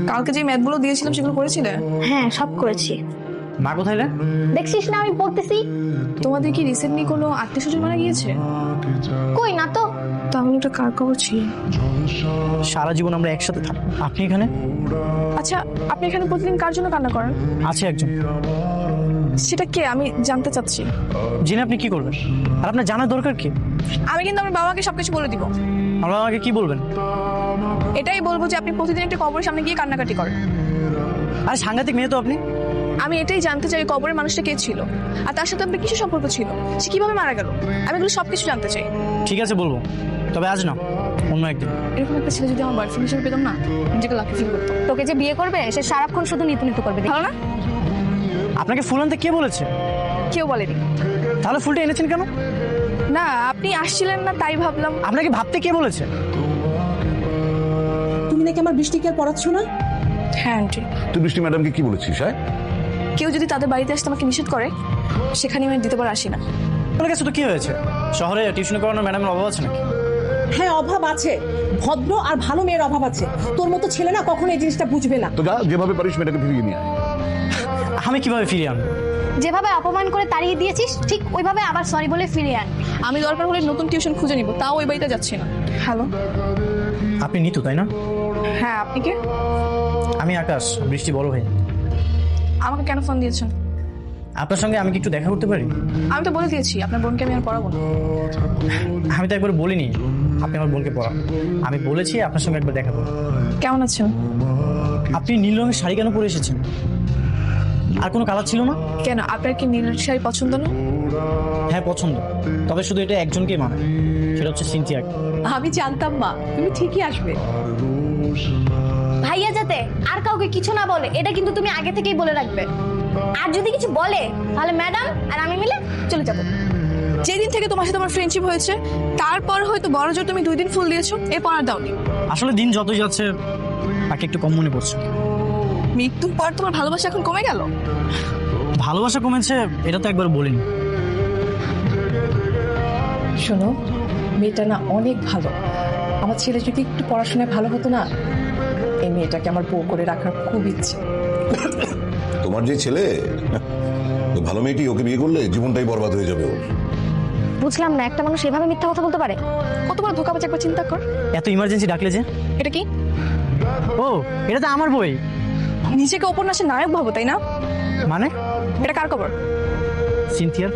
কালকে যে ম্যাথগুলো দিয়েছিলাম সেগুলো করেছিলে? হ্যাঁ, সব করেছি। মা কোথায় রে? দেখছিস না আমি পড়তেছি। তোমাদের কি রিসেন্টলি কোনো আত্মীয় স্বজন মারা গিয়েছে? কই না তো। তাহলে ওটা কার খবর ছিল? সারা জীবন আমরা একসাথে থাকি, আপনি এখানে? আচ্ছা, আপনি এখানে প্রতিদিন কার জন্য কান্না করেন? আছে একজন। সেটা কে আমি জানতে চাচ্ছি। জেনে আপনি কি করবেন? আর আপনার জানার দরকার কি? আমি কিন্তু আমার বাবাকে সবকিছু বলে দিব। আমরা আমাকে কি বলবেন? এটাই বলবো যে আপনি প্রতিদিন একটা কবরের সামনে গিয়ে কান্নাকাটি করেন। আরে সাংঘাতিক মেয়ে তো আপনি। আমি এটাই জানতে চাই কবরের মানুষটা কে ছিল, আর তার সাথে আপনার কিছু সম্পর্ক ছিল, সে কিভাবে মারা গেল। আমি এগুলো সবকিছু জানতে চাই। ঠিক আছে বলবো, তবে আজ না, অন্য একদিন। এরকম একটা ছেলে যদি আমার বয়ফ্রেন্ড হিসেবে পেতাম না, নিজেকে লাকি ফিল করতাম। তোকে যে বিয়ে করবে সে সারাক্ষণ শুধু নিতু নিতু করবে, ভালো না? আপনাকে ফুল আনতে কে বলেছে? কেউ বলেনি। তাহলে ফুলটা এনেছেন কেন? না, আপনি আসছিলেন না তাই ভাবলাম। আপনাকে ভাবতে কে বলেছে? তুমি নাকি আমার বৃষ্টিকে আর পড়াচ্ছ না? হ্যাঁ আন্টি। তুই বৃষ্টি ম্যাডামকে কি বলেছিস? হ্যাঁ, কেউ যদি তাদের বাড়িতে আসতে আমাকে নিষেধ করে, সেখানে আমি দ্বিতীয়বার আসি না। আপনার কাছে তো কি হয়েছে? শহরে টিউশন করানোর ম্যাডামের অভাব আছে নাকি? হ্যাঁ, অভাব আছে। ভদ্র আর ভালো মেয়ের অভাব আছে। তোর মতো ছেলে না কখনো এই জিনিসটা বুঝবে না। তো যা, যেভাবে পারিস মেয়েটাকে ফিরিয়ে নিয়ে আয়। আমি কিভাবে ফিরিয়ে আনবো? যেভাবে অপমান করে তাড়িয়ে দিয়েছিস ঠিক ওইভাবে আবার সরি বলে ফিরে আন। আমি দরকার হলে নতুন টিউশন খুঁজে নিব, তাও ওই বাড়িতে যাচ্ছি না। হ্যালো। আপনি নিতু তাই না? হ্যাঁ, আপনি কে? আমি আকাশ, বৃষ্টি বড় ভাই। আমাকে কেন ফোন দিয়েছেন? আপনার সঙ্গে আমি কি একটু দেখা করতে পারি? আমি তো বলে দিয়েছি আপনার বোনকে আমি আর পড়াবো না। আমি তো একবার বলিনি আপনি আমার বোনকে পড়ান। আমি বলেছি আপনার সঙ্গে একবার দেখা করব। কেমন আছেন? আপনি নীল রঙের শাড়ি কেন পরে এসেছেন? আর কোনো কালার ছিল না? কেন, আপনার কি নীল শাড়ি পছন্দ না? হ্যাঁ পছন্দ, তবে শুধু এটা একজনকেই মানে, সেটা হচ্ছে সিনথিয়াকে। আমি জানতাম মা তুমি ঠিকই আসবে। ভাইয়া যাতে আর কাউকে কিছু না বলে এটা কিন্তু তুমি আগে থেকেই বলে রাখবে। আর যদি কিছু বলে তাহলে ম্যাডাম আর আমি মিলে চলে যাবো। যেদিন থেকে তোমার সাথে আমার ফ্রেন্ডশিপ হয়েছে তারপর হয়তো বড় জোর তুমি 2 দিন ফুল দিয়েছো, এরপর আর দাওনি। আসলে দিন যতই যাচ্ছে তাকে একটু কম মনে পড়ছে। মৃত্যুর পর তোমার ভালোবাসা এখন কমে গেল? ভালোবাসা কমেছে এটা তো একবার বলিনি। শোনো, মেয়েটা না অনেক ভালো। আমার ছেলে যদি একটু পড়াশোনায় ভালো হতো না, এই মেয়েটাকে আমার বউ করে রাখার খুব ইচ্ছে। তোমার যে ছেলে, ওই ভালো মেয়েটি ওকে বিয়ে করলে জীবনটাই বরবাদ হয়ে যাবে ওর। বুঝলাম না, একটা মানুষ এভাবে মিথ্যা কথা বলতে পারে? কতবার ধোকাবাজ, একবার চিন্তা কর। এত ইমার্জেন্সি ডাকলে যে? এটা কি? ও, এটা তো আমার বই। নিজেকে উপন্যাসের নায়ক ভাবো তাই না? মানে? এটা কার খবর? সিনথিয়ার।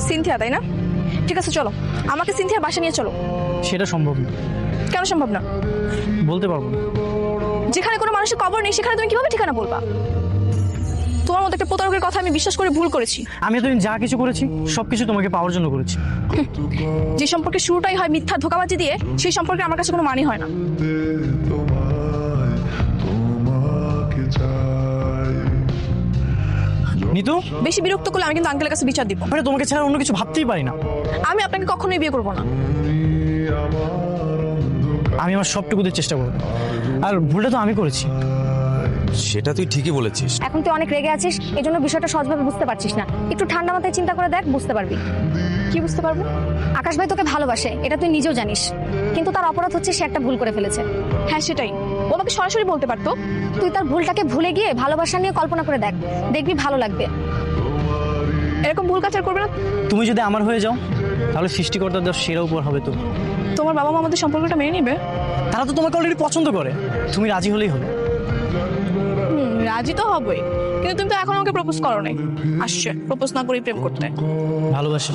সিনথিয়া তাই না? ঠিক আছে চলো, আমাকে সিনথিয়ার বাসা নিয়ে চলো। সেটা সম্ভব না। কেন সম্ভব না? বলতে পারবো না। যেখানে কোনো মানুষের কবর নেই সেখানে তুমি কিভাবে ঠিকানা বলবা? তোমার মতো একটা প্রতারকের কথা আমি বিশ্বাস করে ভুল করেছি। আমি এতদিন যা কিছু করেছি সবকিছু তোমাকে পাওয়ার জন্য করেছি। যে সম্পর্কে শুরুটাই হয় মিথ্যা ধোকাবাজি দিয়ে, সেই সম্পর্কে আমার কাছে কোনো মানে হয় না। নিতু, বেশি বিরক্ত করলে আমি কিন্তু আঙ্কেলের কাছে বিচার দিব। মানে তোমাকে ছাড়া অন্য কিছু ভাবতেই পারি না। আমি আপনাকে কখনোই বিয়ে করবো না। আমি আমার সবটুকু দিয়ে চেষ্টা করবো, আর ভুলটা তো আমি করেছি। সেটা তুই ঠিকই বলেছিস। এখন তুই অনেক রেগে আছিস, এই জন্য বিষয়টা সহজভাবে বুঝতে পারছিস না। একটু ঠান্ডা মাথায় চিন্তা করে দেখ, বুঝতে পারবি। কি বুঝতে পারবো? আকাশ ভাই তোকে ভালোবাসে, এটা তুই নিজেও জানিস, কিন্তু তার অপরাধ হচ্ছে সে একটা ভুল করে ফেলেছে। হ্যাঁ সেটাই, ও আমাকে সরাসরি বলতে পারতো। তুই তার ভুলটাকে ভুলে গিয়ে ভালোবাসা নিয়ে কল্পনা করে দেখ, দেখবি ভালো লাগবে। এরকম ভুল কাজ আর করবে না। তুমি যদি আমার হয়ে যাও তাহলে সৃষ্টিকর্তার দেওয়া সেরা উপর হবে তুমি। তোমার বাবা মা আমাদের সম্পর্কটা মেনে নিবে? তারা তো তোমাকে অলরেডি পছন্দ করে, তুমি রাজি হলেই হলো। রাজি তো হবেই, কিন্তু তুমি তো এখন আমাকে প্রপোজ করো নাই। আসছে প্রপোজ না করে প্রেম করতে। ভালোবাসি।